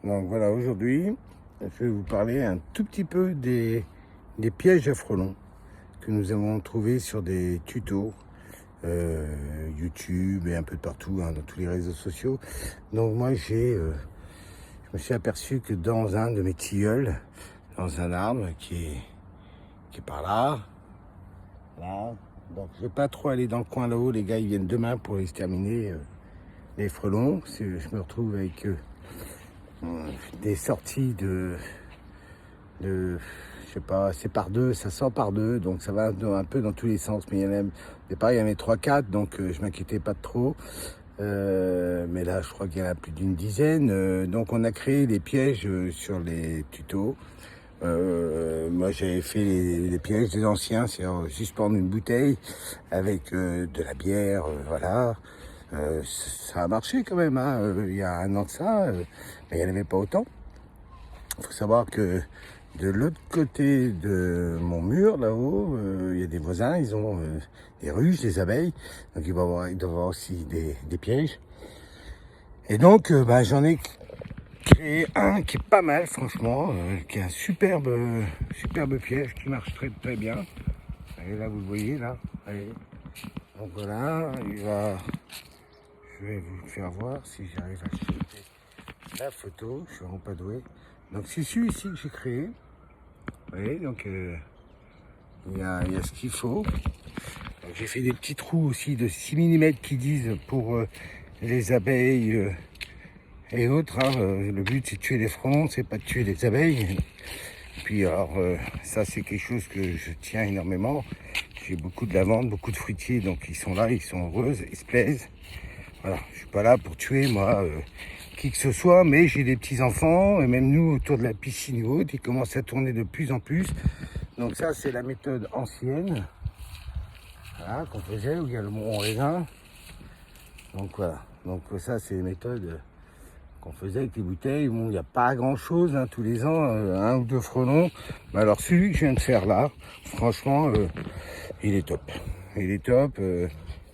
Donc voilà, aujourd'hui, je vais vous parler un tout petit peu des pièges à frelons que nous avons trouvés sur des tutos YouTube et un peu partout, dans tous les réseaux sociaux. Donc moi, je me suis aperçu que dans un de mes tilleuls, dans un arbre qui est par là, donc je ne vais pas trop aller dans le coin là-haut, les gars ils viennent demain pour exterminer les frelons. Je me retrouve avec des sorties de je sais pas, c'est par deux, ça sort par deux, donc ça va un peu dans tous les sens, mais il y en a, au départ il y en avait 3-4, donc je m'inquiétais pas de trop. Mais là je crois qu'il y en a plus d'une dizaine, donc on a créé des pièges sur les tutos. Moi j'avais fait les pièges des anciens, c'est suspendre une bouteille avec de la bière, voilà. Ça a marché quand même, hein. Il y a un an de ça, mais il n'y en avait pas autant. Il faut savoir que de l'autre côté de mon mur, là-haut, il y a des voisins, ils ont des ruches, des abeilles, donc il doit y avoir aussi des pièges. Et donc j'en ai créé un qui est pas mal, franchement, qui est un superbe piège qui marche très très bien. Allez, là vous le voyez là. Allez. Donc voilà, je vais vous le faire voir si j'arrive à shooter la photo. Je suis vraiment pas doué. Donc c'est celui-ci que j'ai créé. Vous voyez, donc il y a ce qu'il faut. J'ai fait des petits trous aussi de 6 mm qui disent pour les abeilles et autres. Hein. Le but c'est de tuer les frelons, c'est pas de tuer les abeilles. Puis alors ça c'est quelque chose que je tiens énormément. J'ai beaucoup de lavandes, beaucoup de fruitiers, donc ils sont là, ils sont heureux, ils se plaisent. Voilà, je suis pas là pour tuer moi qui que ce soit, mais j'ai des petits enfants et même nous autour de la piscine ou autre, ils commencent à tourner de plus en plus. Donc ça c'est la méthode ancienne, voilà, qu'on faisait, où il y a le mont raisin. Donc voilà, donc ça c'est les méthodes qu'on faisait avec les bouteilles. Bon, il n'y a pas grand chose, hein, tous les ans, un ou deux frelons. Mais alors celui que je viens de faire là, franchement, il est top. Il est top.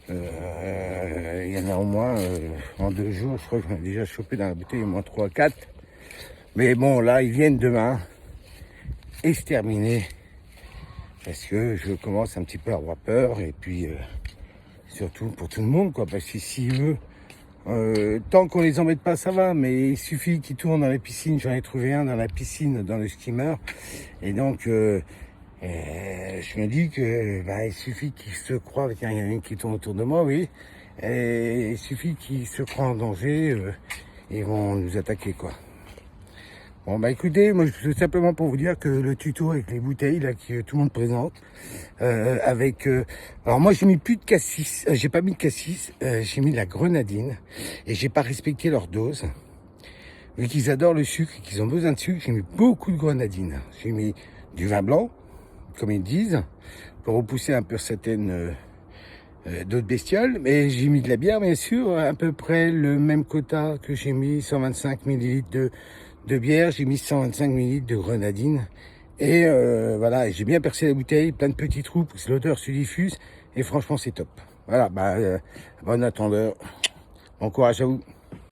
Il y en a au moins en 2 jours, je crois que j'en ai déjà chopé dans la bouteille au moins 3-4. Mais bon, là, ils viennent demain exterminer parce que je commence un petit peu à avoir peur et puis surtout pour tout le monde, quoi. Parce que si eux, tant qu'on les embête pas, ça va, mais il suffit qu'ils tournent dans la piscine. J'en ai trouvé un dans la piscine, dans le skimmer, et donc je me dis que il suffit qu'ils se croient, il y en a une qui tourne autour de moi, oui, et il suffit qu'ils se croient en danger, ils vont nous attaquer, quoi. Bon écoutez, moi je suis simplement pour vous dire que le tuto avec les bouteilles là que tout le monde présente, alors moi j'ai mis plus de cassis, j'ai pas mis de cassis, j'ai mis de la grenadine et j'ai pas respecté leur dose. Vu qu'ils adorent le sucre et qu'ils ont besoin de sucre, j'ai mis beaucoup de grenadine. J'ai mis du vin blanc, comme ils disent, pour repousser un peu certaines d'autres bestioles, mais j'ai mis de la bière bien sûr, à peu près le même quota que j'ai mis, 125 ml de bière, j'ai mis 125 ml de grenadine, et voilà, j'ai bien percé la bouteille, plein de petits trous pour que l'odeur se diffuse, et franchement c'est top. Voilà, bon attendeur, bon courage à vous.